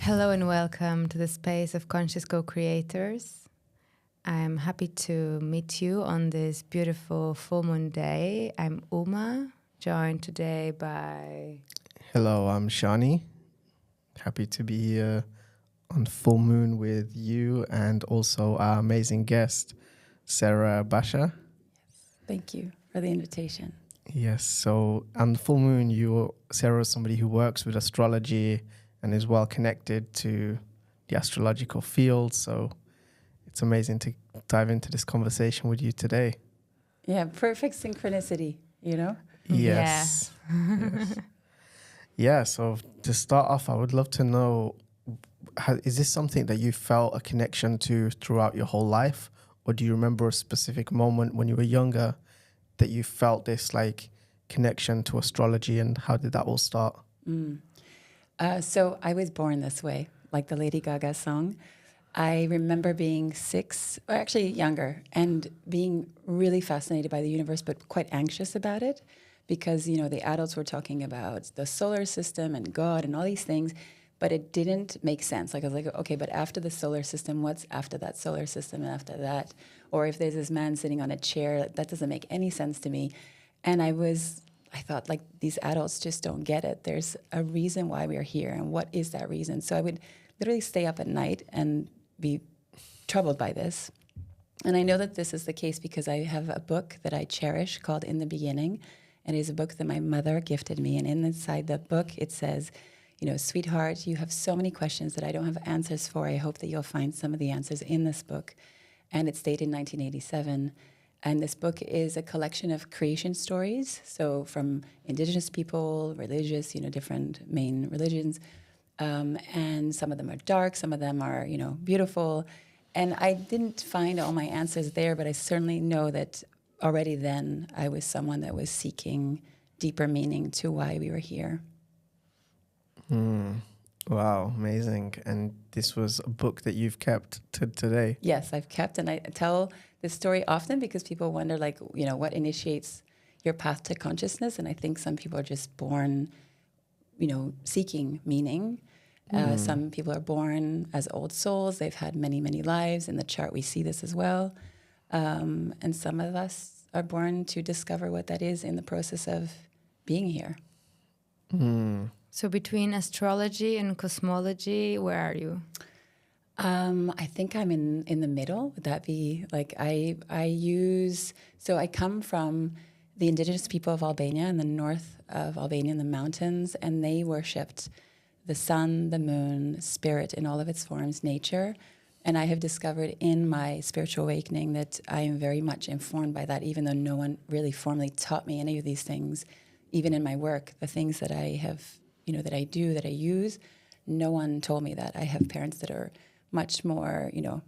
Hello and welcome to the space of Conscious CoCreators. I'm happy to meet you on this beautiful full moon day. I'm Uma, joined today by... Hello, I'm Shani. Happy to be here on full moon with you and also our amazing guest, Sarah Basha. Thank you for the invitation. Yes, so on the full moon, Sarah is somebody who works with astrology and is well connected to the astrological field. So it's amazing to dive into this conversation with you today. Yeah, perfect synchronicity, you know? Yes. Yeah. Yes. Yeah, so to start off, I would love to know, is this something that you felt a connection to throughout your whole life? Or do you remember a specific moment when you were younger that you felt this like connection to astrology, and how did that all start? So I was born this way, like the Lady Gaga song. I remember being 6, or actually younger, and being really fascinated by the universe, but quite anxious about it because, you know, the adults were talking about the solar system and God and all these things, but it didn't make sense. Like I was like, okay, but after the solar system, what's after that solar system and after that? Or if there's this man sitting on a chair, that doesn't make any sense to me. And I thought, like, these adults just don't get it. There's a reason why we're here, and what is that reason? So I would literally stay up at night and be troubled by this. And I know that this is the case because I have a book that I cherish called In the Beginning, and it is a book that my mother gifted me. And inside the book, it says, you know, sweetheart, you have so many questions that I don't have answers for. I hope that you'll find some of the answers in this book. And it's dated in 1987. And this book is a collection of creation stories. So from indigenous people, religious, you know, different main religions. And some of them are dark, some of them are, you know, beautiful. And I didn't find all my answers there, but I certainly know that already then I was someone that was seeking deeper meaning to why we were here. Wow, amazing. And this was a book that you've kept to today? Yes, I've kept, and I tell this story often because people wonder, like, you know, what initiates your path to consciousness? And I think some people are just born, you know, seeking meaning. Some people are born as old souls. They've had many, many lives. In the chart, we see this as well. And some of us are born to discover what that is in the process of being here. So between astrology and cosmology, where are you? I think I'm in the middle. Would that be like I come from the indigenous people of Albania in the north of Albania in the mountains, and they worshipped the sun, the moon, spirit in all of its forms, nature. And I have discovered in my spiritual awakening that I am very much informed by that, even though no one really formally taught me any of these things. Even in my work, the things that I have, you know, that I do, that I use, no one told me that. I have parents that are much more, you know,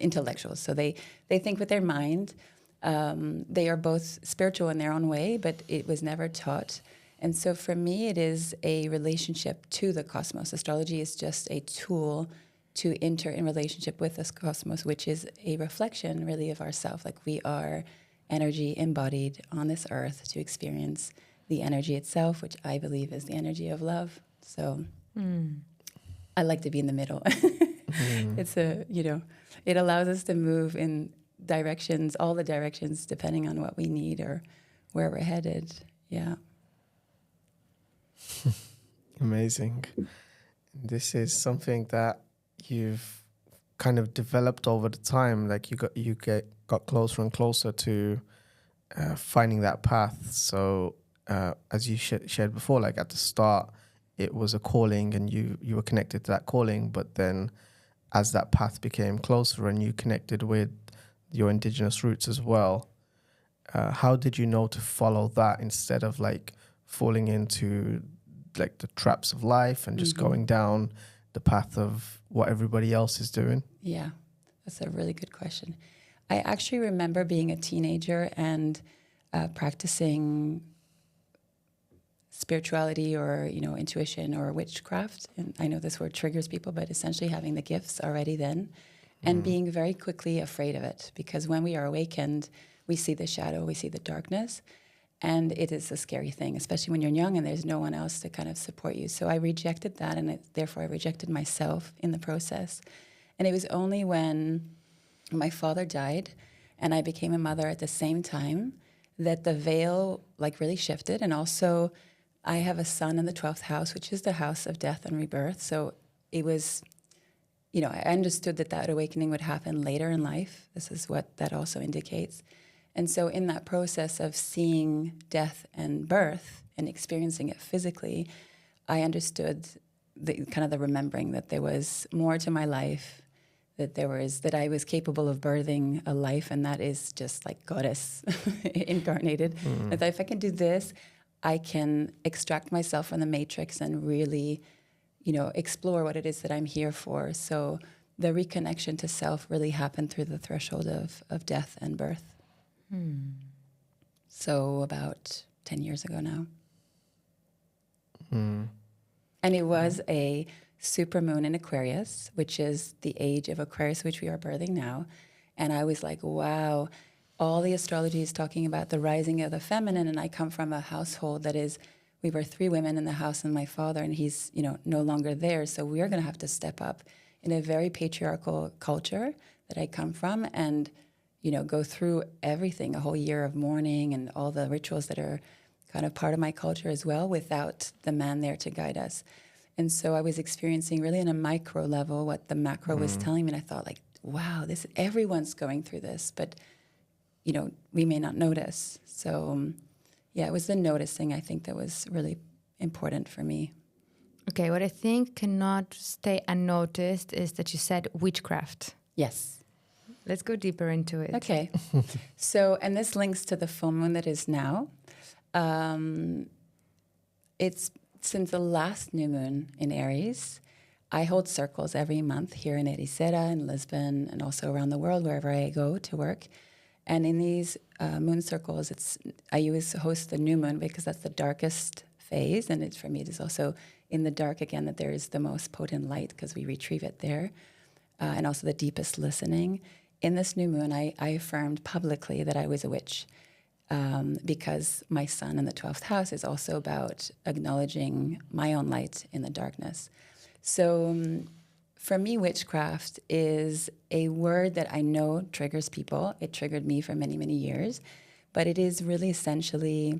intellectuals. So they think with their mind. They are both spiritual in their own way, but it was never taught. And so for me, it is a relationship to the cosmos. Astrology is just a tool to enter in relationship with this cosmos, which is a reflection really of ourselves. Like, we are energy embodied on this earth to experience the energy itself, which I believe is the energy of love. So I like to be in the middle. It's it allows us to move in directions, all the directions, depending on what we need or where we're headed. Yeah. Amazing. This is something that you've kind of developed over the time. Like you got closer and closer to finding that path. So as you shared before, like at the start, it was a calling, and you were connected to that calling. But then, as that path became closer and you connected with your indigenous roots as well, how did you know to follow that instead of like falling into like the traps of life and just going down the path of what everybody else is doing? Yeah, that's a really good question. I actually remember being a teenager and practicing spirituality or, you know, intuition or witchcraft. And I know this word triggers people, but essentially having the gifts already then and being very quickly afraid of it, because when we are awakened, we see the shadow, we see the darkness. And it is a scary thing, especially when you're young and there's no one else to kind of support you. So I rejected that, and therefore I rejected myself in the process. And it was only when my father died and I became a mother at the same time that the veil like really shifted. And also I have a son in the 12th house, which is the house of death and rebirth. So it was, you know, I understood that that awakening would happen later in life. This is what that also indicates. And so in that process of seeing death and birth and experiencing it physically, I understood the kind of the remembering that there was more to my life, that I was capable of birthing a life, and that is just like goddess incarnated. That if I can do this, I can extract myself from the matrix and really, you know, explore what it is that I'm here for. So the reconnection to self really happened through the threshold of death and birth. So about 10 years ago now. And it was a supermoon in Aquarius, which is the age of Aquarius, which we are birthing now. And I was like, wow, all the astrology is talking about the rising of the feminine. And I come from a household that is, we were 3 women in the house and my father, and he's, you know, no longer there. So we're going to have to step up in a very patriarchal culture that I come from and, you know, go through everything, a whole year of mourning and all the rituals that are kind of part of my culture as well, without the man there to guide us. And so I was experiencing really on a micro level what the macro was telling me. And I thought like, wow, everyone's going through this, but, you know, we may not notice. So yeah, it was the noticing, I think, that was really important for me. Okay, what I think cannot stay unnoticed is that you said witchcraft. Yes. Let's go deeper into it. Okay. So, and this links to the full moon that is now. It's since the last new moon in Aries. I hold circles every month here in Ericeira, in Lisbon, and also around the world, wherever I go to work. And in these moon circles, I always host the new moon because that's the darkest phase. And for me, it is also in the dark again that there is the most potent light because we retrieve it there. And also the deepest listening. In this new moon, I affirmed publicly that I was a witch because my sun in the 12th house is also about acknowledging my own light in the darkness. So for me, witchcraft is a word that I know triggers people. It triggered me for many, many years. But it is really essentially,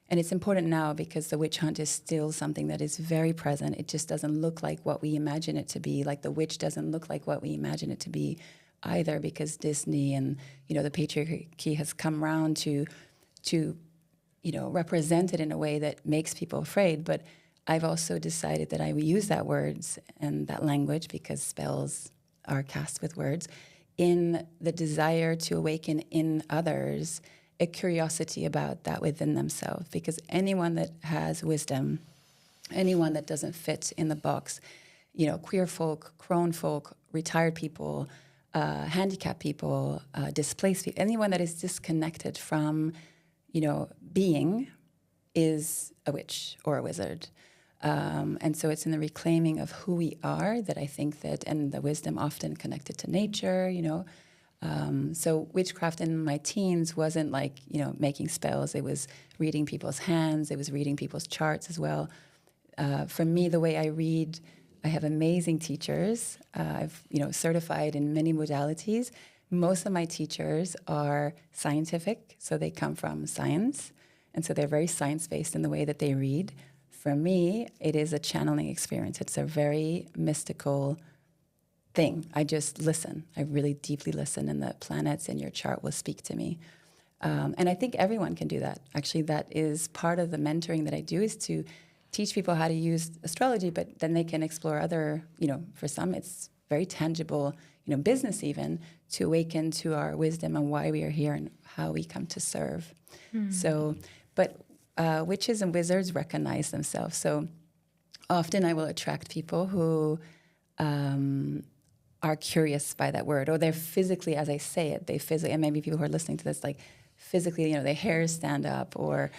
and it's important now because the witch hunt is still something that is very present. It just doesn't look like what we imagine it to be. Like the witch doesn't look like what we imagine it to be either, because Disney and, you know, the patriarchy has come around to you know, represent it in a way that makes people afraid. But I've also decided that I will use that words and that language, because spells are cast with words, in the desire to awaken in others a curiosity about that within themselves. Because anyone that has wisdom, anyone that doesn't fit in the box, you know, queer folk, crone folk, retired people, handicapped people, displaced people, anyone that is disconnected from, you know, being is a witch or a wizard. And so it's in the reclaiming of who we are that I think that, and the wisdom often connected to nature, you know. So witchcraft in my teens wasn't like, you know, making spells. It was reading people's hands. It was reading people's charts as well. For me, the way I read, I have amazing teachers. I've, you know, certified in many modalities. Most of my teachers are scientific, so they come from science. And so they're very science-based in the way that they read. For me, it is a channeling experience. It's a very mystical thing. I just listen. I really deeply listen, and the planets in your chart will speak to me. And I think everyone can do that. Actually, that is part of the mentoring that I do, is to teach people how to use astrology, but then they can explore other, you know, for some it's very tangible, you know, business even, to awaken to our wisdom and why we are here and how we come to serve. So, but witches and wizards recognize themselves. So often I will attract people who are curious by that word, or they're physically, as I say it, they physically, and maybe people who are listening to this, like physically, you know, their hairs stand up, or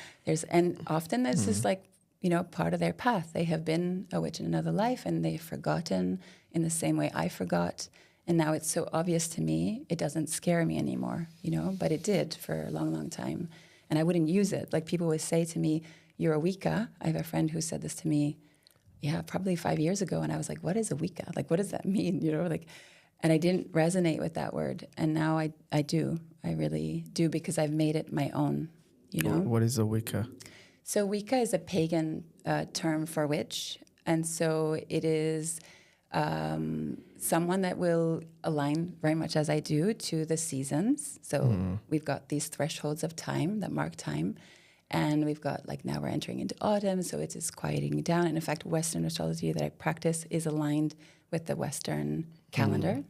and often it's just like, you know, part of their path. They have been a witch in another life, and they've forgotten in the same way I forgot. And now it's so obvious to me, it doesn't scare me anymore, you know, but it did for a long, long time. And I wouldn't use it. Like people would say to me, you're a Wicca. I have a friend who said this to me, probably 5 years ago. And I was like, what is a Wicca? Like, what does that mean? And I didn't resonate with that word. And now I do. I really do, because I've made it my own, What is a Wicca? So Wicca is a pagan term for witch. And so it is someone that will align very much as I do to the seasons. So we've got these thresholds of time that mark time. And we've got, like, now we're entering into autumn, so it is quieting down. And in fact, Western astrology that I practice is aligned with the Western calendar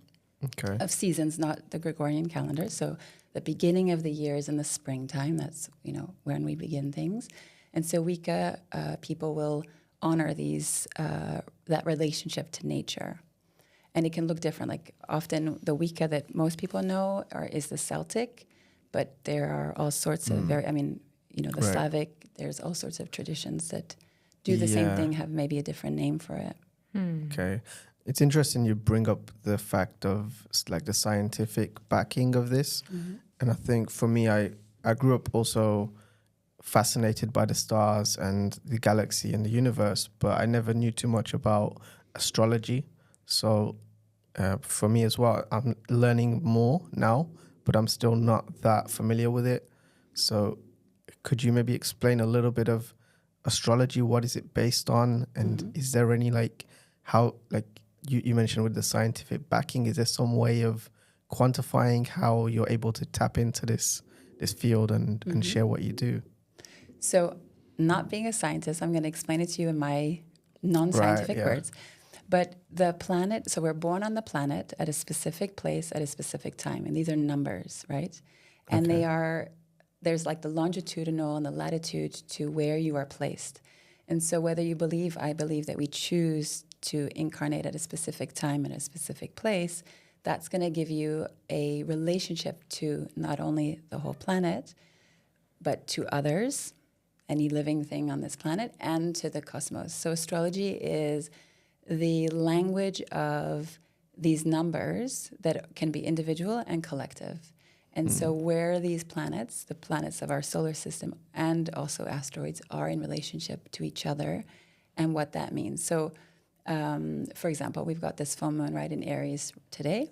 of seasons, not the Gregorian calendar. So the beginning of the year is in the springtime. That's, when we begin things. And so Wicca people will honor these that relationship to nature. And it can look different. Like often the Wicca that most people know is the Celtic, but there are all sorts of the Slavic, there's all sorts of traditions that do the same thing, have maybe a different name for it. Okay. It's interesting you bring up the fact of like the scientific backing of this. And I think for me, I grew up also fascinated by the stars and the galaxy and the universe, but I never knew too much about astrology. So for me as well, I'm learning more now, but I'm still not that familiar with it. So could you maybe explain a little bit of astrology? What is it based on? And is there any you mentioned with the scientific backing, is there some way of quantifying how you're able to tap into this field and share what you do? So not being a scientist, I'm going to explain it to you in my non-scientific words. But the planet, so we're born on the planet at a specific place at a specific time. And these are numbers, right? And there's like the longitudinal and the latitude to where you are placed. And so whether I believe that we choose to incarnate at a specific time in a specific place, that's going to give you a relationship to not only the whole planet, but to others, any living thing on this planet, and to the cosmos. So astrology is the language of these numbers that can be individual and collective. And so where these planets, the planets of our solar system and also asteroids, are in relationship to each other and what that means. So, for example, we've got this full moon right in Aries today.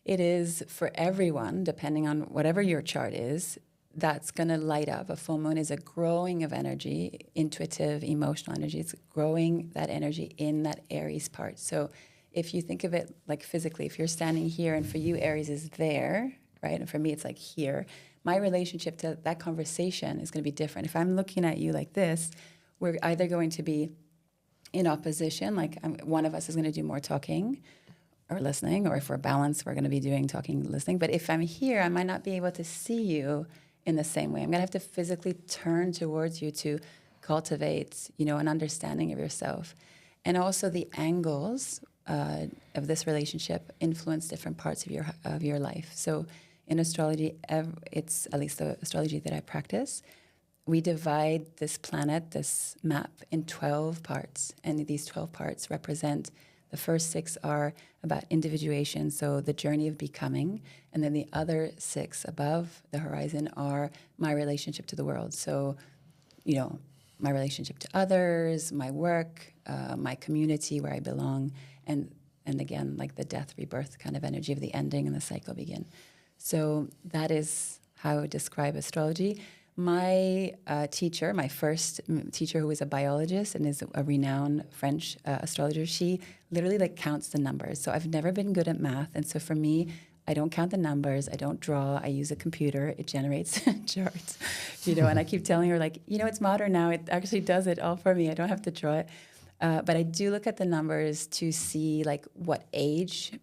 It is for everyone, depending on whatever your chart is, that's going to light up. A full moon is a growing of energy, intuitive, emotional energy. It's growing that energy in that Aries part. So if you think of it like physically, if you're standing here and for you Aries is there, right? And for me it's like here, my relationship to that conversation is going to be different. If I'm looking at you like this, we're either going to be in opposition, like one of us is going to do more talking or listening, or if we're balanced, we're going to be doing talking, listening. But if I'm here, I might not be able to see you in the same way. I'm going to have to physically turn towards you to cultivate, an understanding of yourself. And also the angles of this relationship influence different parts of your life. So in astrology, it's at least the astrology that I practice, we divide this planet, this map, in 12 parts. And these 12 parts represent, the first 6 are about individuation, so the journey of becoming. And then the other 6 above the horizon are my relationship to the world. So, my relationship to others, my work, my community where I belong, and again, like the death, rebirth kind of energy of the ending and the cycle begin. So that is how I would describe astrology. My teacher, my first teacher, who was a biologist and is a renowned French astrologer, she literally counts the numbers. So I've never been good at math. And so for me, I don't count the numbers. I don't draw. I use a computer. It generates charts, and I keep telling her it's modern now. It actually does it all for me. I don't have to draw it. But I do look at the numbers to see what age,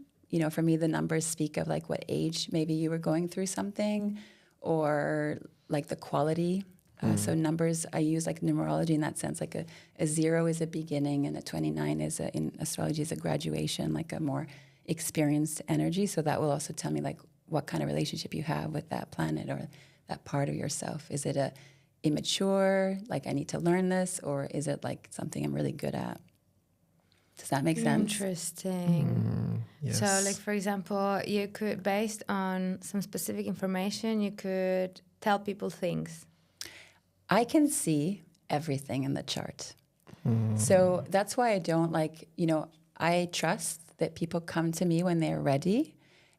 for me, the numbers speak of what age maybe you were going through something, or the quality. So numbers, I use numerology in that sense. A 0 is a beginning, and a 29 is in astrology is a graduation, a more experienced energy. So that will also tell me what kind of relationship you have with that planet or that part of yourself. Is it a immature, I need to learn this, or is it something I'm really good at? Does that make sense? Interesting. Yes. So, for example, you could, based on some specific information, you could tell people things? I can see everything in the chart. So that's why I don't I trust that people come to me when they're ready.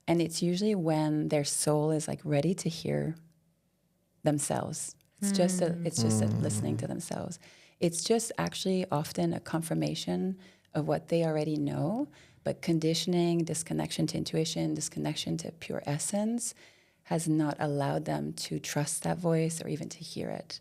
And it's usually when their soul is like ready to hear themselves. It's just listening to themselves. It's just actually often a confirmation of what they already know, but conditioning, disconnection to intuition, disconnection to pure essence has not allowed them to trust that voice or even to hear it.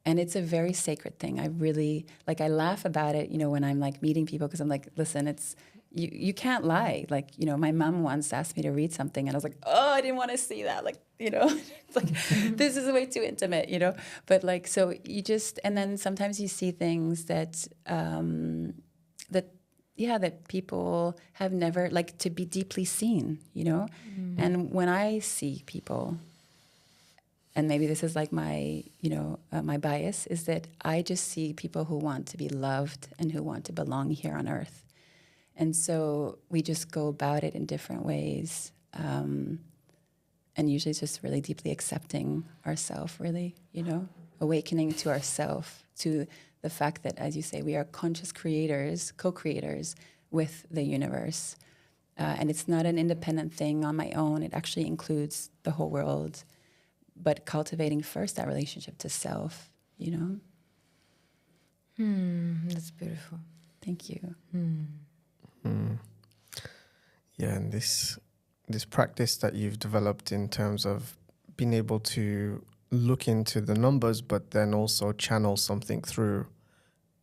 And it's a very sacred thing. I really, I laugh about it, when I'm meeting people, because I'm like, listen, it's, you can't lie. My mom once asked me to read something and I was like, oh, I didn't want to see that. It's like, this is way too intimate, But so you just, and then sometimes you see things that, that people have never, to be deeply seen, And when I see people, and maybe this is my, my bias, is that I just see people who want to be loved and who want to belong here on earth. And so we just go about it in different ways. And usually it's just really deeply accepting ourselves, really, awakening to ourselves, to the fact that, as you say, we are conscious creators, co-creators with the universe. And it's not an independent thing on my own. It actually includes the whole world. But cultivating first that relationship to self, That's beautiful. Thank you. Yeah, and this practice that you've developed in terms of being able to look into the numbers, but then also channel something through.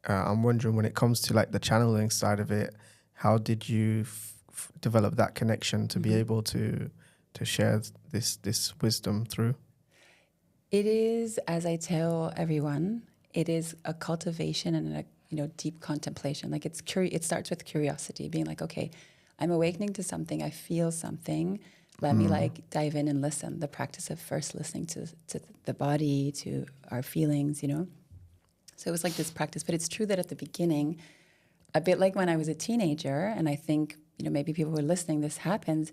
I'm wondering, when it comes to the channeling side of it, how did you develop that connection to be able to share this wisdom through? It is, as I tell everyone, it is a cultivation and a deep contemplation. It starts with curiosity, being okay, I'm awakening to something, I feel something. Let me dive in and listen. The practice of first listening to the body, to our feelings, So it was this practice. But it's true that at the beginning, a bit like when I was a teenager, and I think, maybe people who are listening, this happens,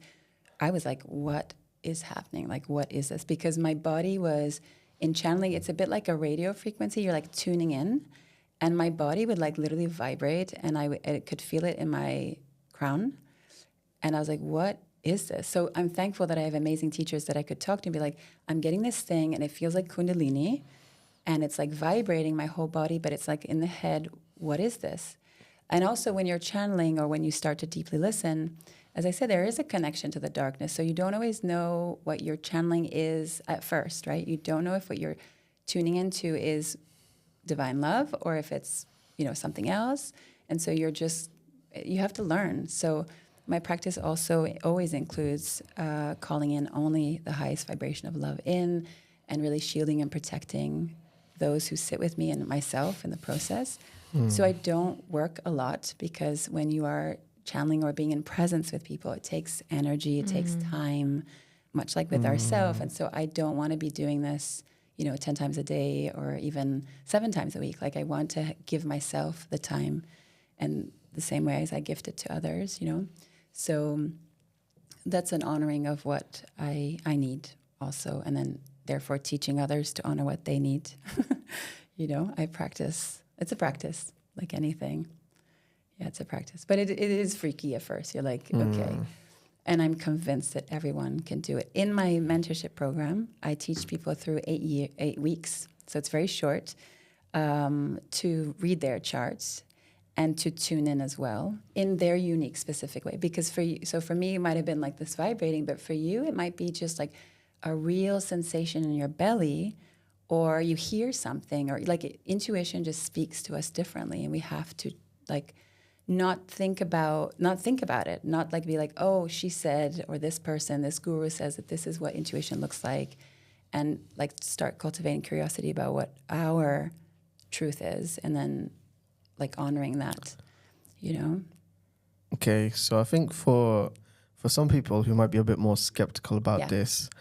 I was like, what is happening? What is this? Because my body was in channeling. It's a bit like a radio frequency. You're tuning in, and my body would literally vibrate, and I could feel it in my crown. And I was like, what is this? So I'm thankful that I have amazing teachers that I could talk to and be like, I'm getting this thing, and it feels like Kundalini, and it's vibrating my whole body, but it's in the head. What is this? And also when you're channeling or when you start to deeply listen, as I said, there is a connection to the darkness. So you don't always know what your channeling is at first, right? You don't know if what you're tuning into is divine love or if it's, something else. And so you have to learn. So my practice also always includes calling in only the highest vibration of love in, and really shielding and protecting those who sit with me and myself in the process. So I don't work a lot, because when you are channeling or being in presence with people, it takes energy, it takes time, much like with ourselves. And so I don't want to be doing this, 10 times a day or even 7 times a week. I want to give myself the time, and the same way as I gift it to others, So that's an honoring of what I need also, and then therefore teaching others to honor what they need. I practice. It's a practice, like anything. Yeah, it's a practice. But it is freaky at first. You're like, okay. And I'm convinced that everyone can do it. In my mentorship program, I teach people through 8 weeks, so it's very short, to read their charts and to tune in as well in their unique, specific way. Because for me, it might have been this vibrating, but for you, it might be just a real sensation in your belly, or you hear something, or intuition just speaks to us differently, and we have to not think about it, not be oh, she said, or this person, this guru says that this is what intuition looks like, and start cultivating curiosity about what our truth is, and then honoring that, Okay, so I think for some people who might be a bit more skeptical about this,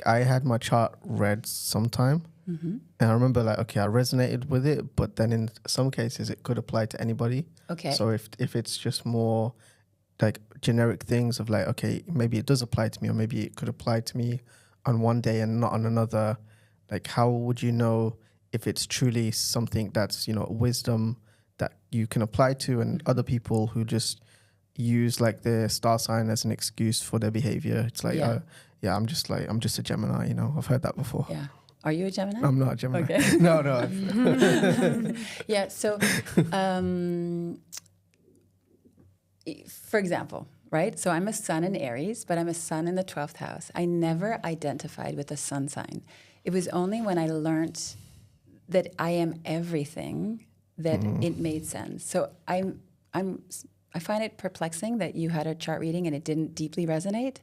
I had my chart read sometime, and I remember okay, I resonated with it, but then in some cases it could apply to anybody. Okay. So if it's just more generic things of okay, maybe it does apply to me, or maybe it could apply to me on one day and not on another, like how would you know if it's truly something that's, wisdom that you can apply to, and other people who just use like their star sign as an excuse for their behavior? It's like, I'm just a Gemini, I've heard that before. Yeah. Are you a Gemini? I'm not a Gemini. Okay. No. Yeah. So, for example, right? So I'm a sun in Aries, but I'm a sun in the 12th house. I never identified with the sun sign. It was only when I learned that I am everything that it made sense. So I find it perplexing that you had a chart reading and it didn't deeply resonate.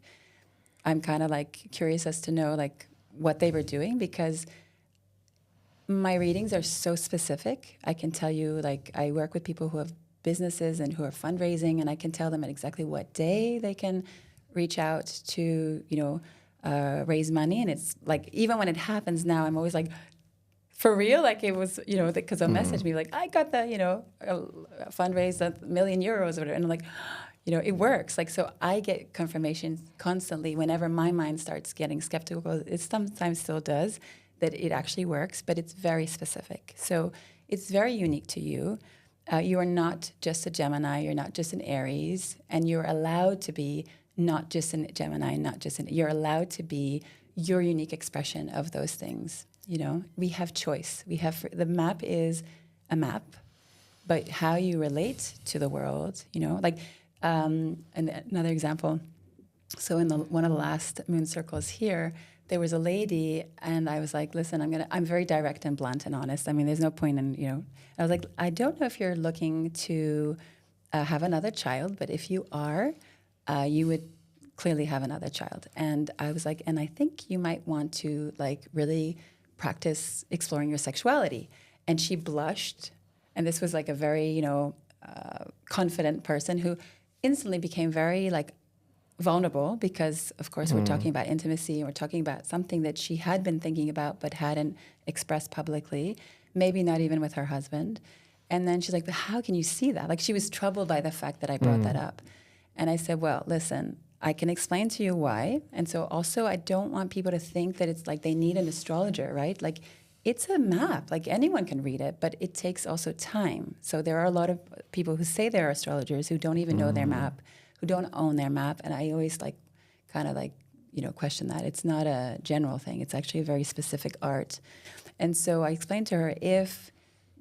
I'm kind of like curious as to know like what they were doing, because my readings are so specific. I can tell you, like, I work with people who have businesses and who are fundraising, and I can tell them at exactly what day they can reach out to, raise money. And it's like, even when it happens now, I'm always like, for real? Like it was, because they'll message me like, I got the, fundraise €1 million or whatever. And I'm like, it works. Like, so I get confirmation constantly whenever my mind starts getting skeptical. It sometimes still does, that it actually works, but it's very specific. So it's very unique to you. You are not just a Gemini, you're not just an Aries, and you're allowed to be not just a Gemini, you're allowed to be your unique expression of those things. We have choice. The map is a map, but how you relate to the world, and another example. So in one of the last moon circles here, there was a lady, and I was like, listen, I'm very direct and blunt and honest. I mean, there's no point in, I was like, I don't know if you're looking to have another child, but if you are, you would clearly have another child. And I was like, and I think you might want to like really practice exploring your sexuality. And she blushed. And this was like a very, confident person who instantly became very like vulnerable, because of course we're talking about intimacy, and we're talking about something that she had been thinking about but hadn't expressed publicly, maybe not even with her husband. And then she's like, but how can you see that? Like, she was troubled by the fact that I brought that up. And I said, well, listen, I can explain to you why. And so also, I don't want people to think that it's like they need an astrologer, right? Like, it's a map. Like, anyone can read it, but it takes also time. So there are a lot of people who say they're astrologers who don't even know their map, who don't own their map. And I always question that. It's not a general thing. It's actually a very specific art. And so I explained to her, if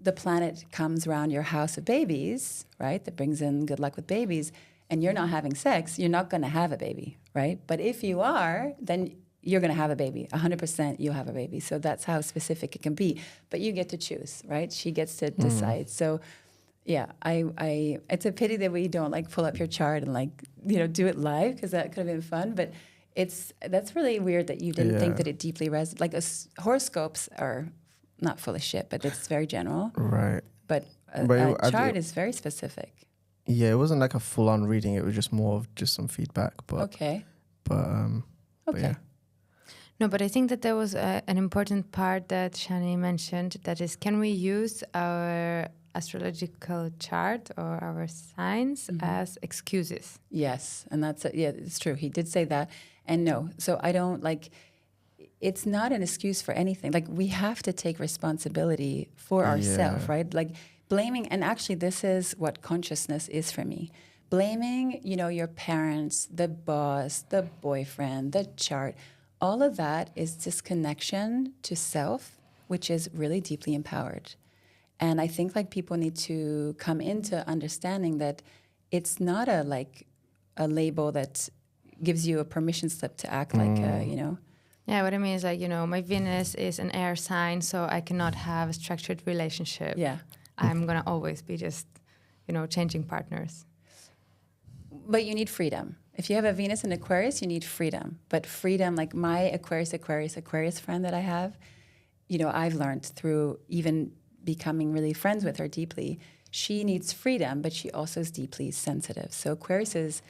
the planet comes around your house of babies, right, that brings in good luck with babies, and you're not having sex, you're not going to have a baby, right? But if you are, then you're going to have a baby. 100% you'll have a baby. So that's how specific it can be. But you get to choose, right? She gets to decide. So yeah, I it's a pity that we don't like pull up your chart and do it live, because that could have been fun. But that's really weird that you didn't think that it deeply resonated. Like, horoscopes are not full of shit, but it's very general. Right. But a chart is very specific. Yeah, it wasn't like a full-on reading. It was just more of just some feedback. But okay. But yeah. No, but I think that there was an important part that Shani mentioned. That is, can we use our astrological chart or our signs as excuses? Yes, and that's it. Yeah, it's true. He did say that. And no, so I don't it's not an excuse for anything. Like, we have to take responsibility for ourselves, right? Like, blaming, and actually this is what consciousness is for me. Blaming, your parents, the boss, the boyfriend, the chart, all of that is disconnection to self, which is really deeply empowered. And I think people need to come into understanding that it's not a label that gives you a permission slip to act Yeah, what I mean is my Venus is an air sign, so I cannot have a structured relationship. Yeah. I'm going to always be just, changing partners. But you need freedom. If you have a Venus in Aquarius, you need freedom. But freedom, like my Aquarius friend that I have, I've learned through even becoming really friends with her deeply, she needs freedom, but she also is deeply sensitive. So Aquarius is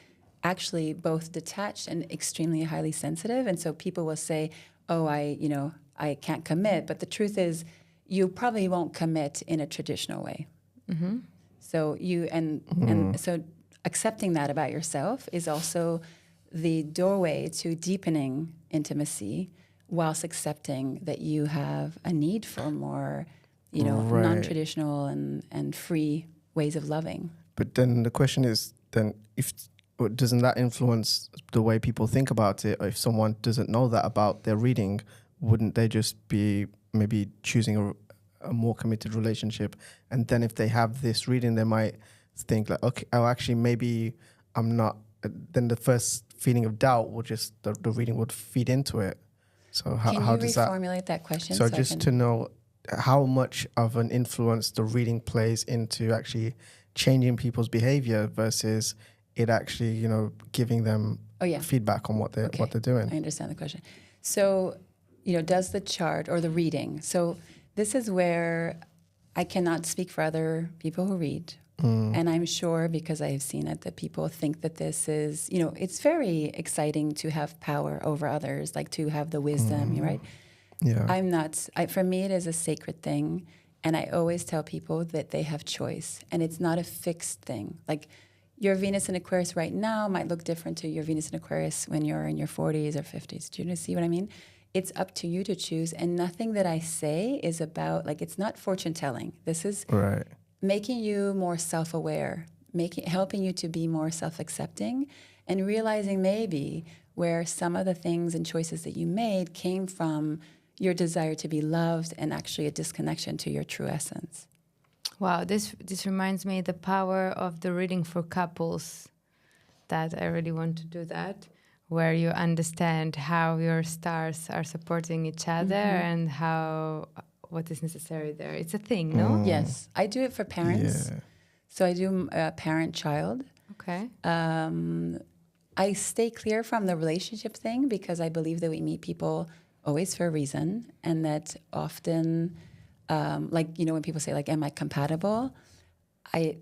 actually both detached and extremely highly sensitive. And so people will say, oh, I can't commit. But the truth is, you probably won't commit in a traditional way. Mm-hmm. So and so accepting that about yourself is also the doorway to deepening intimacy whilst accepting that you have a need for more, Right. non-traditional and free ways of loving. But then the question is, then doesn't that influence the way people think about it? Or if someone doesn't know that about their reading, wouldn't they just be maybe choosing a more committed relationship? And then if they have this reading, they might think like, okay, oh, actually, maybe I'm not. Then the first feeling of doubt would just, the reading would feed into it. So how does that? Can you reformulate that question? So just to know how much of an influence the reading plays into actually changing people's behavior versus it actually, giving them feedback on what they're doing. I understand the question. So, does the chart or the reading? So this is where I cannot speak for other people who read. And I'm sure, because I have seen it, that people think that this is, it's very exciting to have power over others, like to have the wisdom, right? Yeah. I'm not. For me, it is a sacred thing. And I always tell people that they have choice. And it's not a fixed thing. Like your Venus in Aquarius right now might look different to your Venus in Aquarius when you're in your 40s or 50s. Do you see what I mean? It's up to you to choose. And nothing that I say is about, like, it's not fortune telling. This is right. Making you more self-aware, helping you to be more self-accepting, and realizing maybe where some of the things and choices that you made came from your desire to be loved and actually a disconnection to your true essence. Wow, this reminds me the power of the reading for couples, that I really want to do that, where you understand how your stars are supporting each other and what is necessary there. It's a thing, no? Yes, I do it for parents. Yeah. So I do parent-child. Okay. I stay clear from the relationship thing because I believe that we meet people always for a reason, and that often, when people say, like, am I compatible? We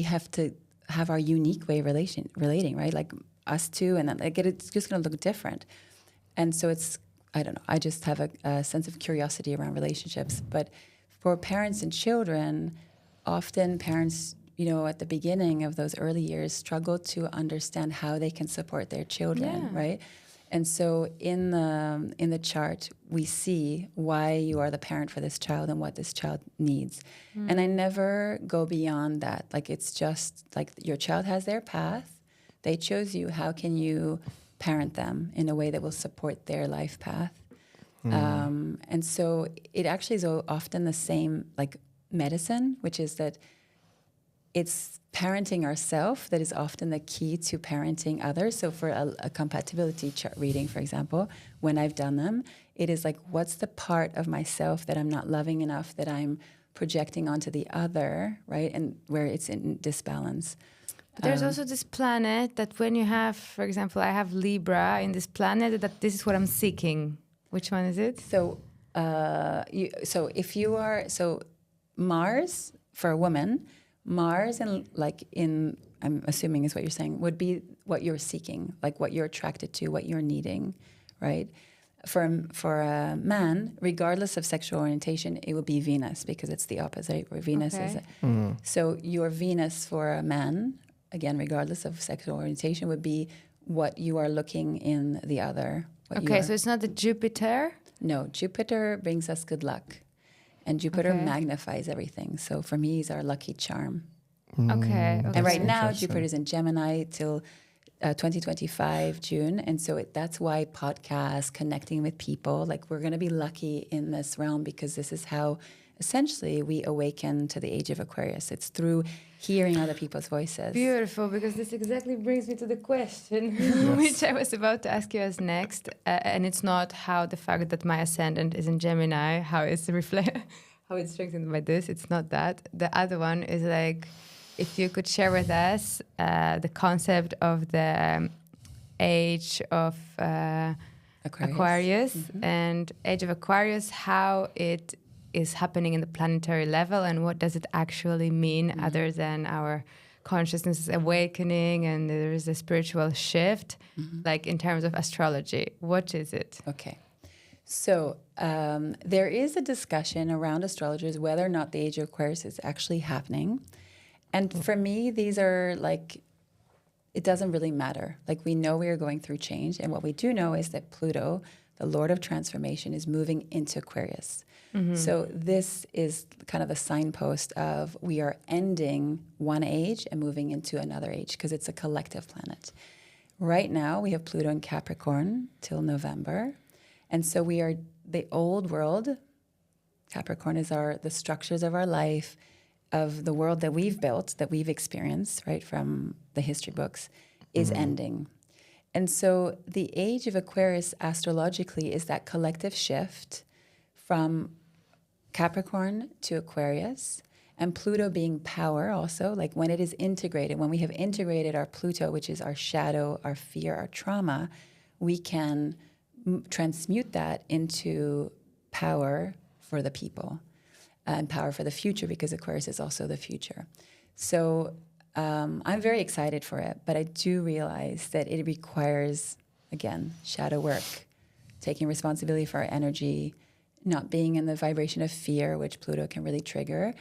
have to have our unique way of relating, right? Like us two, and then it's just going to look different. And so I don't know, I just have a sense of curiosity around relationships. But for parents and children, often parents, at the beginning of those early years struggle to understand how they can support their children, right? And so in the chart, we see why you are the parent for this child and what this child needs. And I never go beyond that. Like, it's just like your child has their path. They chose you. How can you parent them in a way that will support their life path? And so it actually is often the same, like, medicine, which is that it's parenting ourselves that is often the key to parenting others. So for a compatibility chart reading, for example, when I've done them, it is like, what's the part of myself that I'm not loving enough that I'm projecting onto the other, right? And where it's in disbalance. There's also this planet that when you have, for example, I have Libra in this planet, that this is what I'm seeking. Which one is it? So Mars for a woman, Mars I'm assuming is what you're saying, would be what you're seeking, like what you're attracted to, what you're needing, right? For a man, regardless of sexual orientation, it would be Venus, because it's the opposite, where Venus is. So your Venus for a man, again, regardless of sexual orientation, would be what you are looking in the other. Okay, so it's not the Jupiter? No, Jupiter brings us good luck. And Jupiter magnifies everything. So for me, he's our lucky charm. Okay. And right now, Jupiter's in Gemini till 2025, June. And so that's why podcasts, connecting with people, like, we're going to be lucky in this realm, because this is how essentially we awaken to the age of Aquarius. It's through hearing other people's voices. Beautiful, because this exactly brings me to the question which I was about to ask you as next. And it's not how the fact that my ascendant is in Gemini, how it's strengthened by this. It's not that. The other one is, like, if you could share with us the concept of the age of Aquarius and age of Aquarius, how it is happening in the planetary level, and what does it actually mean other than our consciousness is awakening and there is a spiritual shift, like in terms of astrology. What is it? Okay. So there is a discussion around astrologers whether or not the age of Aquarius is actually happening. And for me, these are like it doesn't really matter. Like, we know we are going through change, and what we do know is that Pluto, the Lord of transformation, is moving into Aquarius. So this is kind of a signpost of we are ending one age and moving into another age, because it's a collective planet. Right now, we have Pluto in Capricorn till November. And so we are the old world. Capricorn is the structures of our life, of the world that we've built, that we've experienced, right, from the history books, is ending. And so the age of Aquarius astrologically is that collective shift from Capricorn to Aquarius, and Pluto being power also, like when it is integrated, when we have integrated our Pluto, which is our shadow, our fear, our trauma, we can transmute that into power for the people and power for the future, because Aquarius is also the future. So I'm very excited for it, but I do realize that it requires, again, shadow work, taking responsibility for our energy, not being in the vibration of fear, which Pluto can really trigger.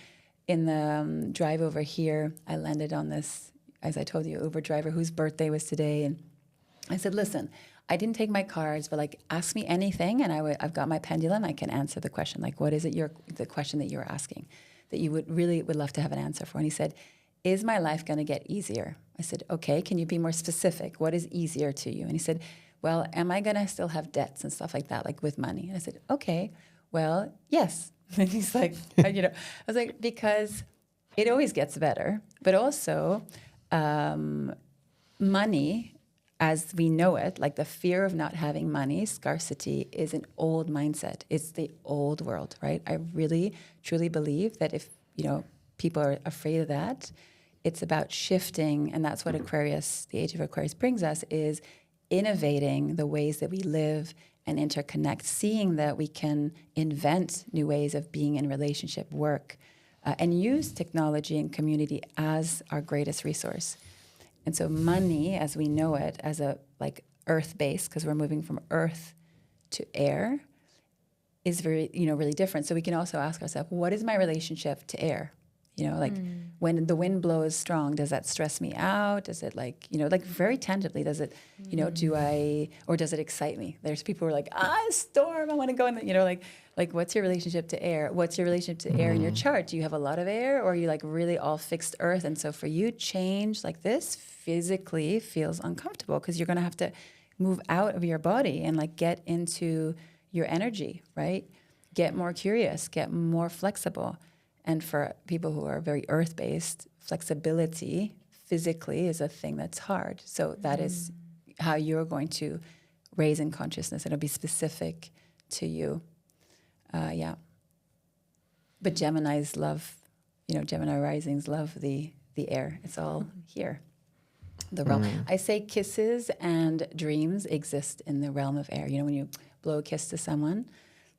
In the drive over here, I landed on this, as I told you, Uber driver whose birthday was today. And I said, listen, I didn't take my cards, but like, ask me anything, and I've got my pendulum. I can answer the question. Like, what is it? The question that you're asking that you would love to have an answer for? And he said, is my life going to get easier? I said, okay. Can you be more specific? What is easier to you? And he said, well, am I going to still have debts and stuff like that, like with money? And I said, okay, well, yes. And he's like, I was like, because it always gets better, but also money, as we know it, like the fear of not having money, scarcity, is an old mindset. It's the old world, right? I really, truly believe that if, people are afraid of that, it's about shifting, and that's what Aquarius, the age of Aquarius, brings us, is innovating the ways that we live and interconnect, seeing that we can invent new ways of being in relationship, work, and use technology and community as our greatest resource. And so money, as we know it, as a like earth-based, because we're moving from earth to air, is very, really different. So we can also ask ourselves, what is my relationship to air? When the wind blows strong, does that stress me out? Does it very tangibly, does it, or does it excite me? There's people who are like, a storm, I want to go in the, like what's your relationship to air? What's your relationship to air in your chart? Do you have a lot of air, or are you like really all fixed earth? And so for you, change like this physically feels uncomfortable, because you're going to have to move out of your body and like get into your energy, right? Get more curious, get more flexible. And for people who are very earth-based, flexibility physically is a thing that's hard. So that is how you're going to raise in consciousness. It'll be specific to you. Yeah. But Geminis love, Gemini risings love the air. It's all here. The realm. I say kisses and dreams exist in the realm of air. When you blow a kiss to someone,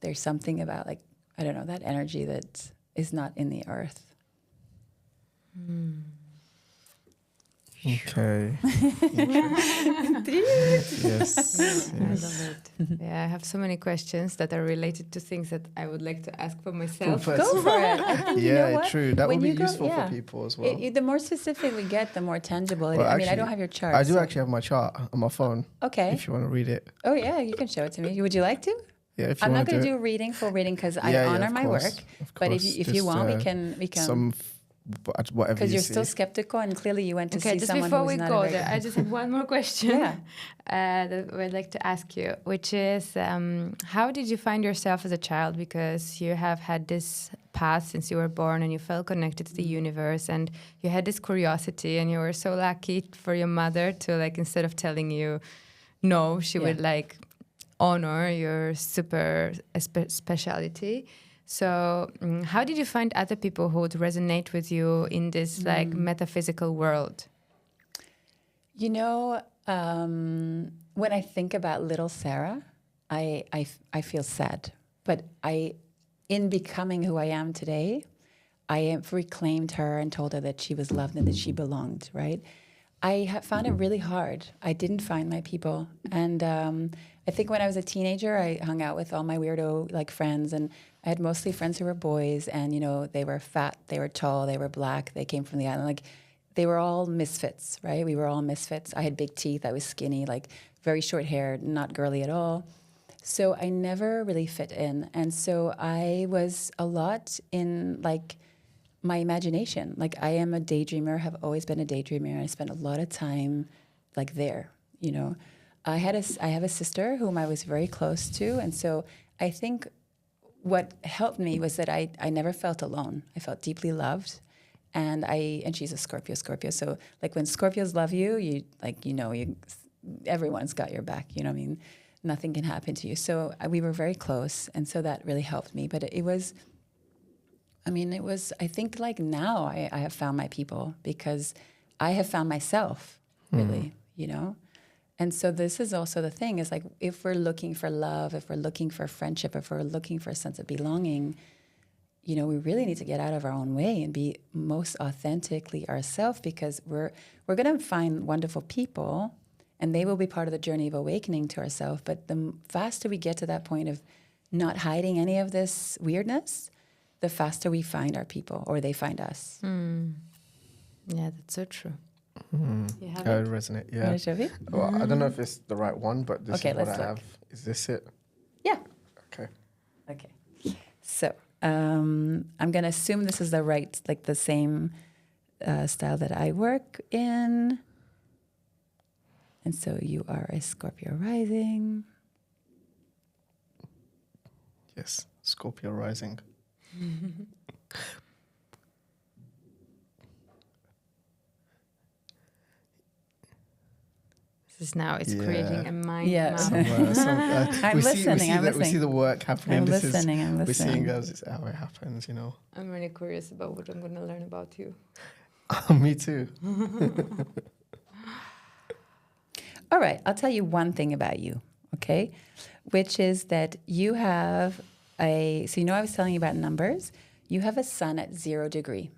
there's something about that energy that is not in the earth. Okay. Yes. I love it. Yeah, I have so many questions that are related to things that I would like to ask for myself. Go for it. I think, true. That would be useful for people as well. The more specific we get, the more tangible it is. Actually, I don't have your chart. I do actually have my chart on my phone. Okay. If you want to read it. Oh, yeah, you can show it to me. Would you like to? Yeah, if you I'm not going to do do full reading, because I honor my work. But if you want, we can. Whatever. Because you're still skeptical, and clearly you went to see someone before who's we not go a there, I just have one more question that I'd like to ask you, which is how did you find yourself as a child? Because you have had this path since you were born, and you felt connected to the universe, and you had this curiosity, and you were so lucky for your mother to instead of telling you no, she would honor your super speciality. So how did you find other people who would resonate with you in this metaphysical world? When I think about little Sarah, I feel sad. But in becoming who I am today, I have reclaimed her and told her that she was loved and that she belonged, right? I found it really hard. I didn't find my people. And I think when I was a teenager, I hung out with all my weirdo friends, and I had mostly friends who were boys, and they were fat, they were tall, they were black, they came from the island. they were all misfits, right? We were all misfits. I had big teeth. I was skinny, like very short hair, not girly at all. So I never really fit in. And so I was a lot in like my imagination. Like I am a daydreamer, have always been a daydreamer. I spent a lot of time like there, you know. I have a sister whom I was very close to. And so I think what helped me was that I never felt alone. I felt deeply loved. And she's a Scorpio. So like when Scorpios love you, everyone's got your back, you know what I mean? Nothing can happen to you. So we were very close. And so that really helped me. But it was, I think like now I have found my people because I have found myself really, you know? And so this is also the thing is like, if we're looking for love, if we're looking for friendship, if we're looking for a sense of belonging, you know, we really need to get out of our own way and be most authentically ourselves because we're going to find wonderful people and they will be part of the journey of awakening to ourselves. But the faster we get to that point of not hiding any of this weirdness, the faster we find our people or they find us. Yeah, that's so true. You have it? Resonate, yeah. Want to show you? Well, I don't know if it's the right one, but this is what I look. have. Is this it? Yeah. Okay. So I'm going to assume this is the same style that I work in. And so you are a Scorpio rising. Yes, Scorpio rising. It's creating a mind Yeah. map. I'm listening. We see the work happening. I'm listening. We're seeing as how it happens, you know. I'm really curious about what I'm going to learn about you. Me too. All right, I'll tell you one thing about you, okay? Which is that you have I was telling you about numbers. You have a sun at 0 degree.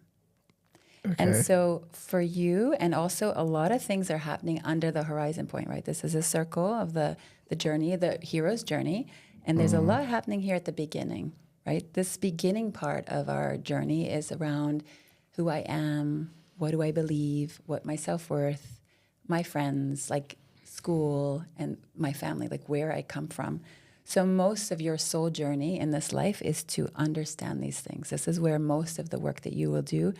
Okay. And so for you, and also a lot of things are happening under the horizon point, right? This is a circle of the journey, the hero's journey. And there's a lot happening here at the beginning, right? This beginning part of our journey is around who I am, what do I believe, what my self-worth, my friends, like school and my family, like where I come from. So most of your soul journey in this life is to understand these things. This is where most of the work that you will do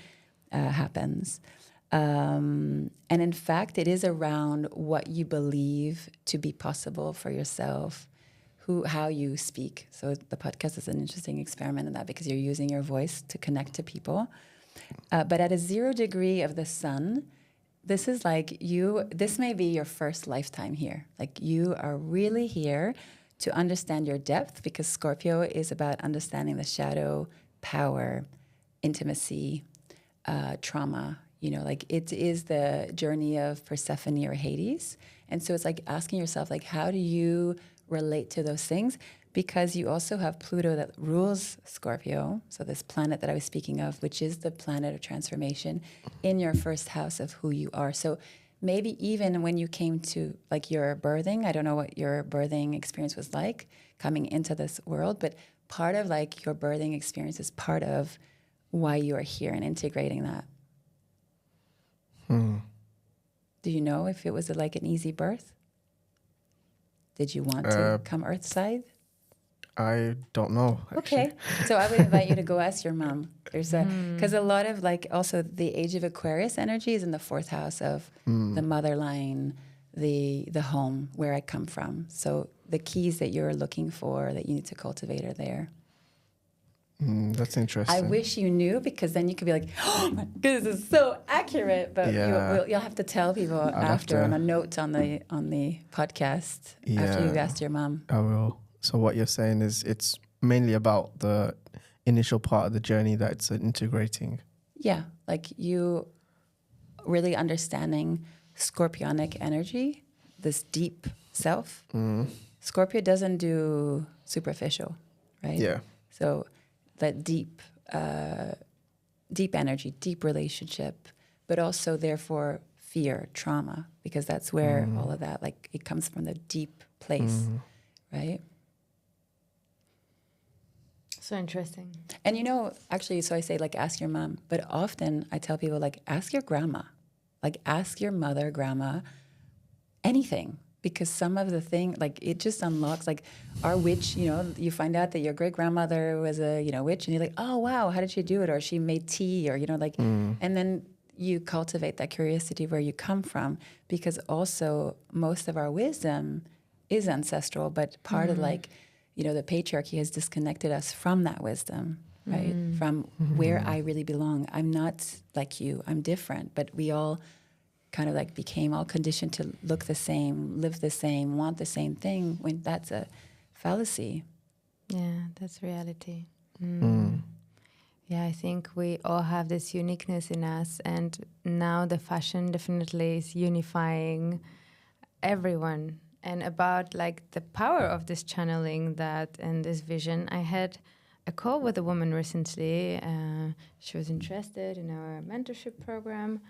happens. And in fact, it is around what you believe to be possible for yourself, how you speak. So the podcast is an interesting experiment in that because you're using your voice to connect to people. But at a 0 degree of the sun, this is like this may be your first lifetime here. Like you are really here to understand your depth because Scorpio is about understanding the shadow, power, intimacy, trauma. You know, like it is the journey of Persephone or Hades. And so it's like asking yourself, like, how do you relate to those things? Because you also have Pluto that rules Scorpio. So this planet that I was speaking of, which is the planet of transformation in your first house of who you are. So maybe even when you came to like your birthing, I don't know what your birthing experience was like coming into this world, but part of like your birthing experience is part of why you are here and integrating that. Do you know if it was like an easy birth? Did you want to come earthside? I don't know. Actually. Okay. So I would invite you to go ask your mom. There's because a lot of like also the age of Aquarius energy is in the 4th house of the mother line, the home where I come from. So the keys that you're looking for that you need to cultivate are there. That's interesting. I wish you knew because then you could be like, oh my goodness, this is so accurate. But you'll have to tell people after on a note on the podcast after you've asked your mom. I will. So what you're saying is it's mainly about the initial part of the journey that it's integrating. Yeah, like you really understanding scorpionic energy, this deep self. Scorpio doesn't do superficial, right? Yeah. So that deep energy, deep relationship, but also therefore fear, trauma, because that's where all of that, like it comes from the deep place, right? So interesting. And you know, actually, so I say like ask your mom, but often I tell people like ask your grandma. Like ask your mother, grandma, anything. Because some of the thing, like it just unlocks, like our witch, you know, you find out that your great grandmother was a, you know, witch, and you're like, oh wow, how did she do it? Or she made tea, or, you know, like, and then you cultivate that curiosity where you come from, because also most of our wisdom is ancestral, but part of like, you know, the patriarchy has disconnected us from that wisdom, right? From where I really belong. I'm not like you, I'm different, but we all kind of like became all conditioned to look the same, live the same, want the same thing, when that's a fallacy. Yeah, that's reality. Yeah, I think we all have this uniqueness in us, and now the fashion definitely is unifying everyone. And about like the power of this channeling that and this vision, I had a call with a woman recently. She was interested in our mentorship program.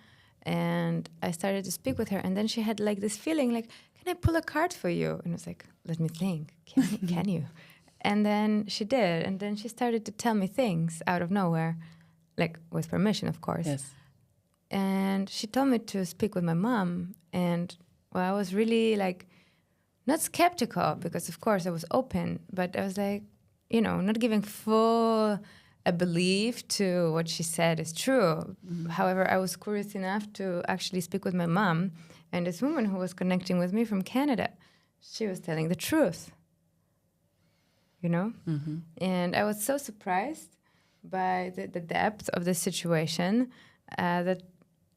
And I started to speak with her, and then she had like this feeling like, can I pull a card for you? And I was like, let me think, can you? And then she did, and then she started to tell me things out of nowhere, like with permission, of course. Yes. And she told me to speak with my mom, and well, I was really like, not skeptical, because of course I was open, but I was like, you know, not giving full a belief to what she said is true. However, I was curious enough to actually speak with my mom, and this woman who was connecting with me from Canada, she was telling the truth, you know? And I was so surprised by the depth of the situation that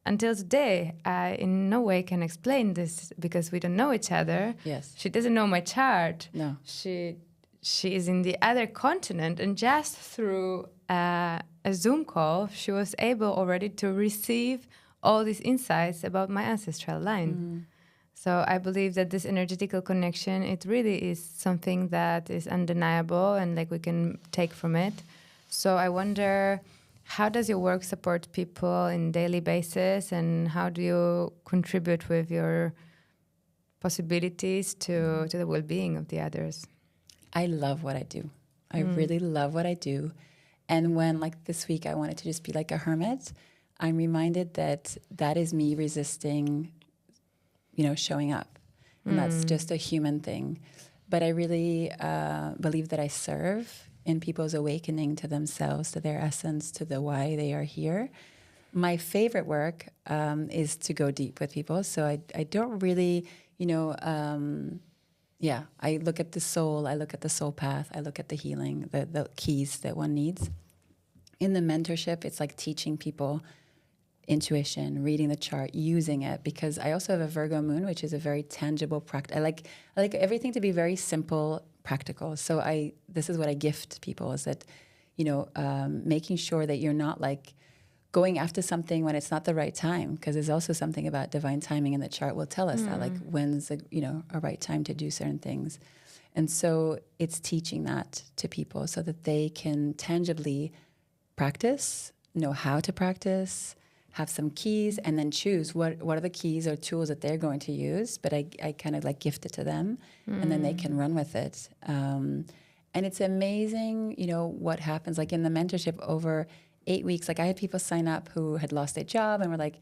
until today, I in no way can explain this, because we don't know each other. Yes. She doesn't know my chart. No. She is in the other continent, and just through a Zoom call, she was able already to receive all these insights about my ancestral line. So I believe that this energetical connection, it really is something that is undeniable, and like we can take from it. So I wonder, how does your work support people in daily basis, and how do you contribute with your possibilities to the well-being of the others? I love what I do. I really love what I do. And when, like this week, I wanted to just be like a hermit, I'm reminded that that is me resisting, you know, showing up. And that's just a human thing. But I really believe that I serve in people's awakening to themselves, to their essence, to the why they are here. My favorite work is to go deep with people. So I don't really, you know, I look at the soul, I look at the soul path, I look at the healing, the keys that one needs. In the mentorship, it's like teaching people intuition, reading the chart, using it, because I also have a Virgo moon, which is a very tangible practice. I like everything to be very simple, practical. So this is what I gift people, is that, you know, making sure that you're not like going after something when it's not the right time, because there's also something about divine timing, and the chart will tell us that, like when's a right time to do certain things. And so it's teaching that to people so that they can tangibly practice, know how to practice, have some keys, and then choose what are the keys or tools that they're going to use. But I kind of like gift it to them, and then they can run with it. And it's amazing, you know, what happens. Like in the mentorship over 8 weeks, like I had people sign up who had lost their job and were like,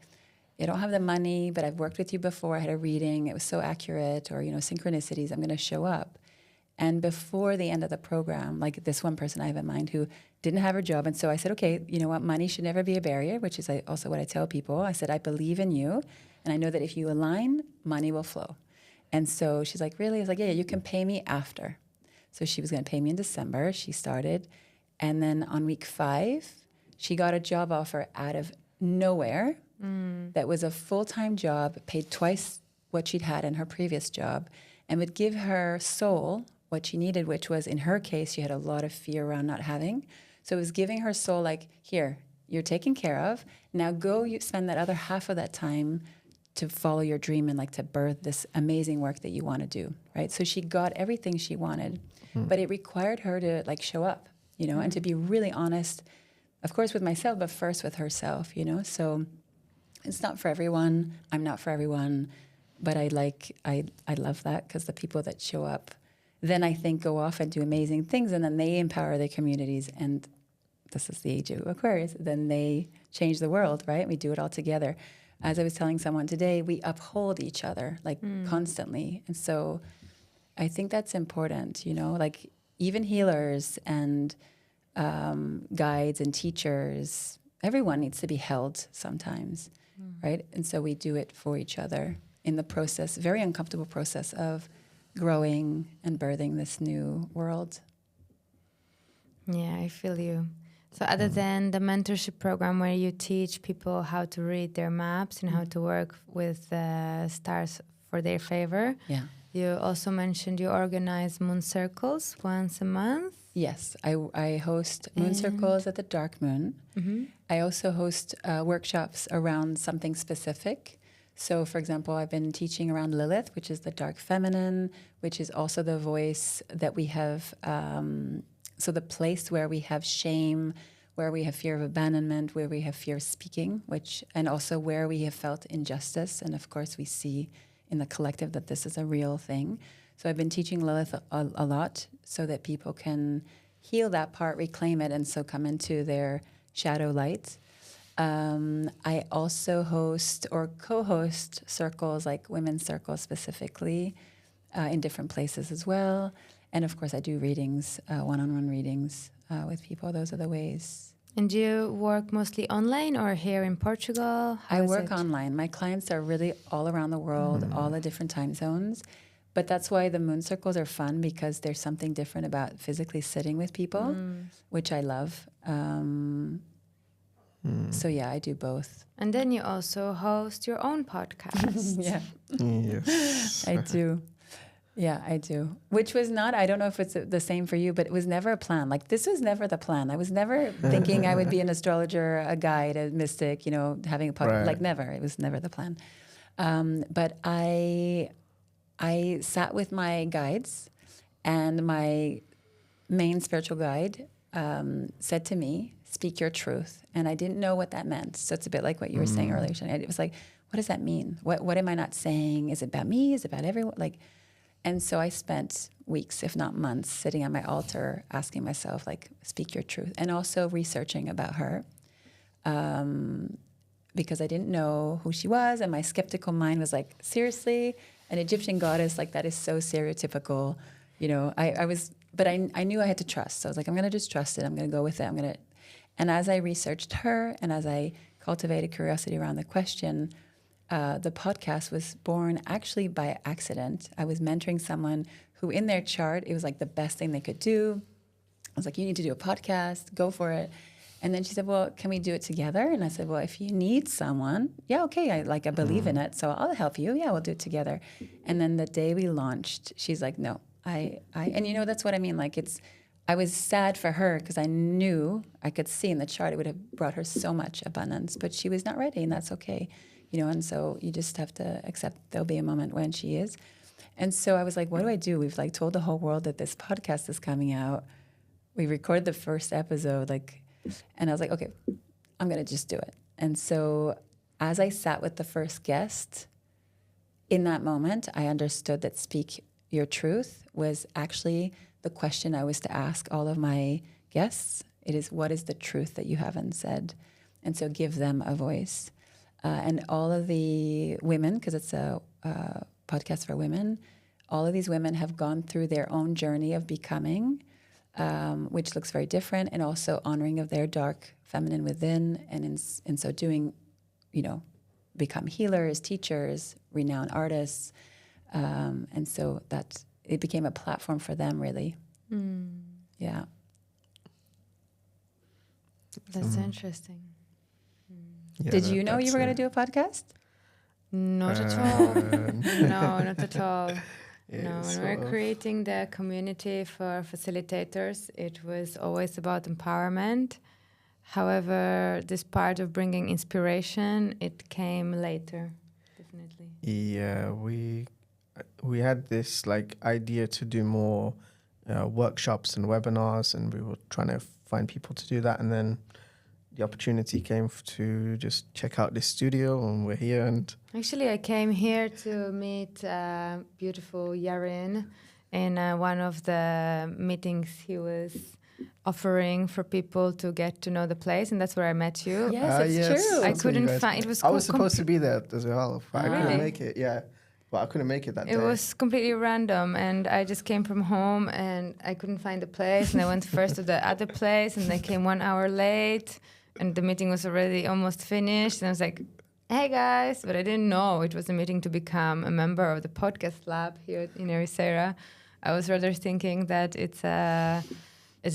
I don't have the money, but I've worked with you before. I had a reading. It was so accurate, or, you know, synchronicities. I'm going to show up. And before the end of the program, like this one person I have in mind who didn't have her job. And so I said, okay, you know what? Money should never be a barrier, which is also what I tell people. I said, I believe in you. And I know that if you align, money will flow. And so she's like, really? I was like, yeah, you can pay me after. So she was going to pay me in December. She started. And then on week 5, she got a job offer out of nowhere. That was a full-time job, paid twice what she'd had in her previous job, and would give her soul what she needed, which was, in her case, she had a lot of fear around not having. So it was giving her soul like, here, you're taken care of. Now go you spend that other half of that time to follow your dream and like to birth this amazing work that you want to do, right? So she got everything she wanted, but it required her to like show up, you know, and to be really honest, of course, with myself, but first with herself, you know? So it's not for everyone. I'm not for everyone. But I love that, because the people that show up then I think go off and do amazing things, and then they empower their communities. And this is the age of Aquarius. Then they change the world, right? We do it all together. as I was telling someone today, we uphold each other like constantly. And so I think that's important, like even healers and guides and teachers, everyone needs to be held sometimes, right? And so we do it for each other in the process, very uncomfortable process of growing and birthing this new world. Yeah, I feel you. So other than the mentorship program where you teach people how to read their maps and how to work with stars for their favor, you also mentioned you organize moon circles once a month. Yes, I host moon circles at the dark moon. I also host workshops around something specific. So, for example, I've been teaching around Lilith, which is the dark feminine, which is also the voice that we have. So the place where we have shame, where we have fear of abandonment, where we have fear of speaking, and also where we have felt injustice. And of course, we see in the collective that this is a real thing. So I've been teaching Lilith a lot so that people can heal that part, reclaim it, and so come into their shadow light. I also host or co-host circles, like women's circles specifically, in different places as well. And of course, I do readings, one-on-one readings with people. Those are the ways. And do you work mostly online or here in Portugal? I work online. My clients are really all around the world, all the different time zones. But that's why the moon circles are fun, because there's something different about physically sitting with people, which I love. So yeah, I do both. And then you also host your own podcast. Yes. I do. Yeah, I do. Which was not, I don't know if it's the same for you, but it was never a plan. Like, this was never the plan. I was never thinking I would be an astrologer, a guide, a mystic, having a podcast. Right. Like, never. It was never the plan. But I sat with my guides, and my main spiritual guide said to me, speak your truth. And I didn't know what that meant. So it's a bit like what you were saying earlier, Shani. It was like, what does that mean? What am I not saying? Is it about me? Is it about everyone? And so I spent weeks, if not months, sitting at my altar asking myself, speak your truth. And also researching about her, because I didn't know who she was. And my skeptical mind was like, seriously? An Egyptian goddess? That is so stereotypical. But I knew I had to trust. So I was like, I'm going to just trust it. I'm going to go with it. And as I researched her and as I cultivated curiosity around the question, the podcast was born actually by accident. I was mentoring someone who in their chart, it was like the best thing they could do. I was like, you need to do a podcast, go for it. And then she said, well, can we do it together? And I said, well, if you need someone, yeah, okay, I believe in it, so I'll help you. Yeah, we'll do it together. And then the day we launched, she's like, no, and that's what I mean. I was sad for her because I knew, I could see in the chart it would have brought her so much abundance, but she was not ready, and that's okay. And so you just have to accept there'll be a moment when she is. And so I was like, what do I do? We've told the whole world that this podcast is coming out. We recorded the first episode, and I was like, okay, I'm going to just do it. And so as I sat with the first guest, in that moment, I understood that speak your truth was actually the question I was to ask all of my guests. It is, what is the truth that you haven't said? And so give them a voice. And all of the women, because it's a podcast for women, all of these women have gone through their own journey of becoming, which looks very different, and also honoring of their dark feminine within, and in so doing, become healers, teachers, renowned artists. And so that it became a platform for them, really. Yeah. That's interesting. Yeah, Did you know you were going to do a podcast? Not at all. No, not at all. Yeah, no, when sort we're of. creating the community for facilitators, it was always about empowerment. However, this part of bringing inspiration, it came later, definitely. Yeah, we had this idea to do more workshops and webinars, and we were trying to find people to do that, and then the opportunity came to just check out this studio, and we're here. And Actually, I came here to meet beautiful Yarin in one of the meetings he was offering for people to get to know the place, and that's where I met you. Yes, it's true. I That's where you couldn't guys find met. it. Was I was supposed to be there as well, but I couldn't Really? make it. Yeah, but I couldn't make it that day. It was completely random, and I just came from home, and I couldn't find the place, and I went first to the other place, and I came 1 hour late, and the meeting was already almost finished, and I was like, hey guys, but I didn't know it was a meeting to become a member of the podcast lab here in Ericeira. I was rather thinking that it's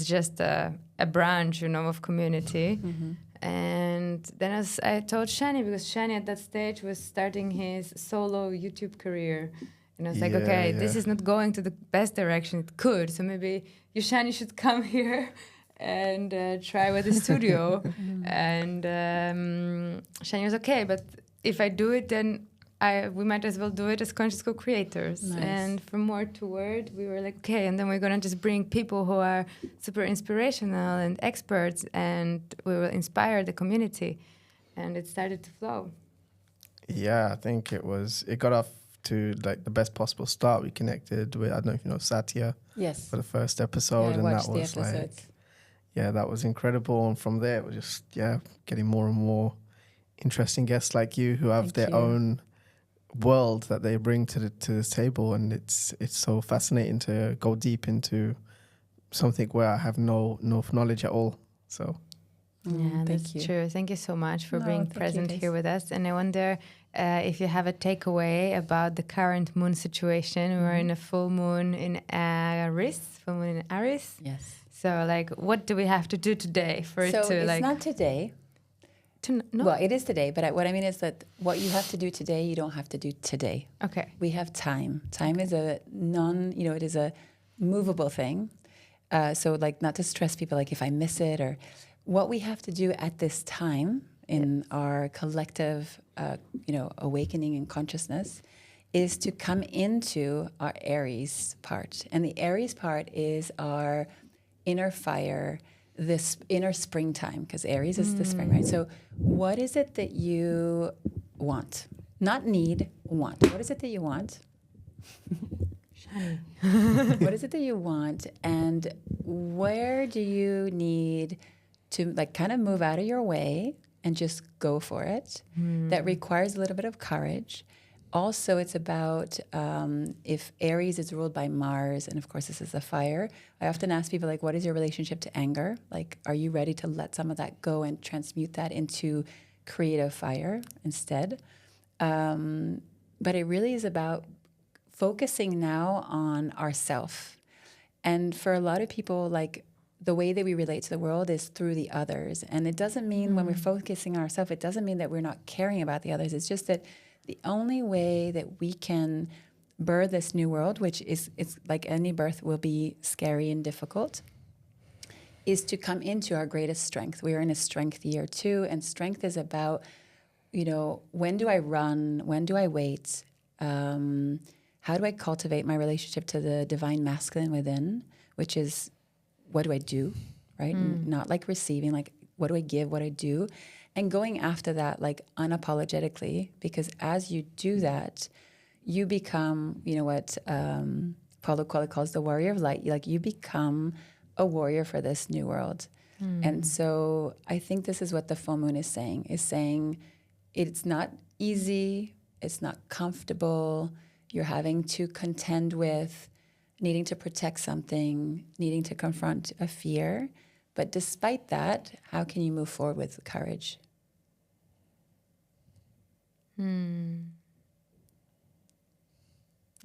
just a branch, of community. Mm-hmm. And then I told Shani, because Shani at that stage was starting his solo YouTube career. And I was like, okay, this is not going to the best direction it could. So maybe you, Shani, should come here and try with the studio. And Shani was okay, but if I do it, then we might as well do it as Conscious CoCreators. Nice. And from word to word, we were like, okay, and then we're going to just bring people who are super inspirational and experts, and we will inspire the community. And it started to flow. Yeah, I think it got off to like the best possible start. We connected with, I don't know if you know Satya, Yes. for the first episode, I and watched that the was episodes. like, yeah, that was incredible. And from there, it was just, getting more and more interesting guests like you who have Thank their you. own world that they bring to the table, and it's so fascinating to go deep into something where I have no knowledge at all. So Yeah, Thank that's you. true. Thank you so much for No, being thank you, present guys. here with us. And I wonder if you have a takeaway about the current moon situation. We're in a full moon in Aries, Yes. So, like, what do we have to do today for it So to, it's like, not today. no? Well, it is today, but what I mean is that what you have to do today, you don't have to do today. Okay. We have time. Time is a it is a movable thing. So like not to stress people like if I miss it or what we have to do at this time in our collective, awakening and consciousness is to come into our Aries part. And the Aries part is our inner fire, this inner springtime, because Aries is the spring, right? So what is it that you want? Not need, want. What is it that you want? Shani. What is it that you want? And where do you need to like kind of move out of your way and just go for it? That requires a little bit of courage. Also, it's about if Aries is ruled by Mars, and of course this is the fire, I often ask people, like, what is your relationship to anger? Like, are you ready to let some of that go and transmute that into creative fire instead? But it really is about focusing now on ourself. And for a lot of people, like, the way that we relate to the world is through the others. And it doesn't mean when we're focusing on ourselves, it doesn't mean that we're not caring about the others. It's just that the only way that we can birth this new world, which is it's like any birth will be scary and difficult, is to come into our greatest strength. We are in a strength year too, and strength is about, when do I run? When do I wait? How do I cultivate my relationship to the divine masculine within, which is what do I do, right? Not like receiving, like what do I give, what I do, and going after that like unapologetically, because as you do that, you become, what Paulo Coelho calls the warrior of light. Like you become a warrior for this new world. And so I think this is what the full moon is saying it's not easy, it's not comfortable. You're having to contend with needing to protect something, needing to confront a fear. But despite that, how can you move forward with courage?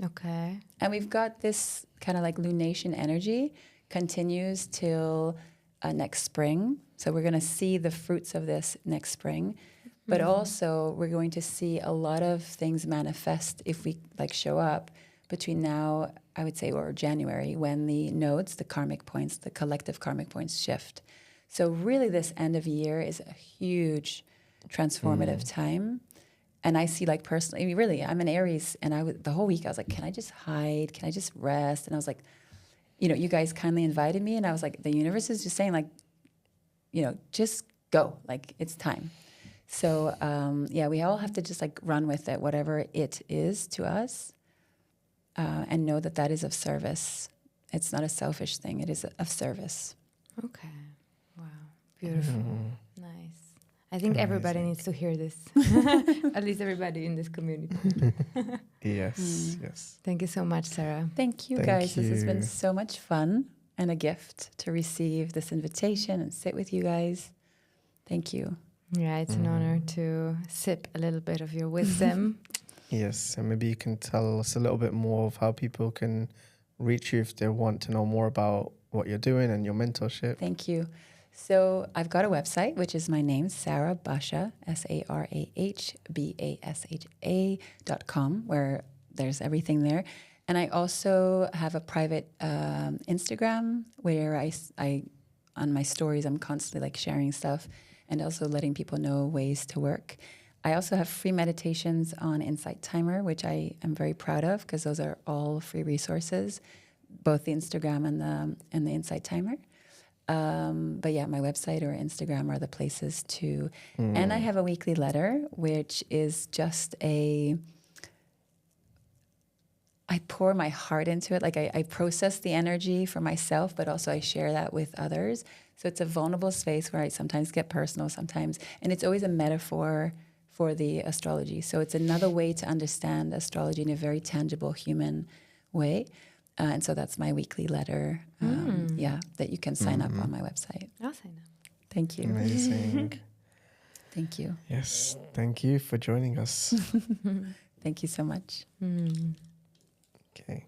Okay. And we've got this kind of like lunation energy continues till next spring. So we're going to see the fruits of this next spring. But also we're going to see a lot of things manifest if we like show up between now, I would say, or January, when the nodes, the karmic points, the collective karmic points shift. So really this end of year is a huge transformative time. And I see like personally, really, I'm an Aries, and the whole week I was like, can I just hide? Can I just rest? And I was like, you guys kindly invited me, and I was like, the universe is just saying like, just go, like it's time. So we all have to just like run with it, whatever it is to us, and know that that is of service. It's not a selfish thing. It is of service. Okay. Wow. Beautiful. Nice. I think everybody Amazing. needs to hear this. At least everybody in this community. Yes, yes. Thank you so much, Sarah. Thank you, Thank guys. This has been you. so much fun and a gift to receive this invitation and sit with you guys. Thank you. Yeah, it's an honor to sip a little bit of your wisdom. Yes, and maybe you can tell us a little bit more of how people can reach you if they want to know more about what you're doing and your mentorship. Thank you. So I've got a website, which is my name, Sarah Basha, SarahBasha.com, where there's everything there. And I also have a private Instagram where I, on my stories, I'm constantly like sharing stuff and also letting people know ways to work. I also have free meditations on Insight Timer, which I am very proud of because those are all free resources, both the Instagram and the Insight Timer. But yeah, my website or Instagram are the places to. And I have a weekly letter, which is just I pour my heart into it. Like I process the energy for myself, but also I share that with others. So it's a vulnerable space where I sometimes get personal, sometimes, and it's always a metaphor for the astrology. So it's another way to understand astrology in a very tangible human way. And so that's my weekly letter, that you can sign up on my website. I'll sign up. Thank you. Amazing. Thank you. Yes, thank you for joining us. Thank you so much. Okay.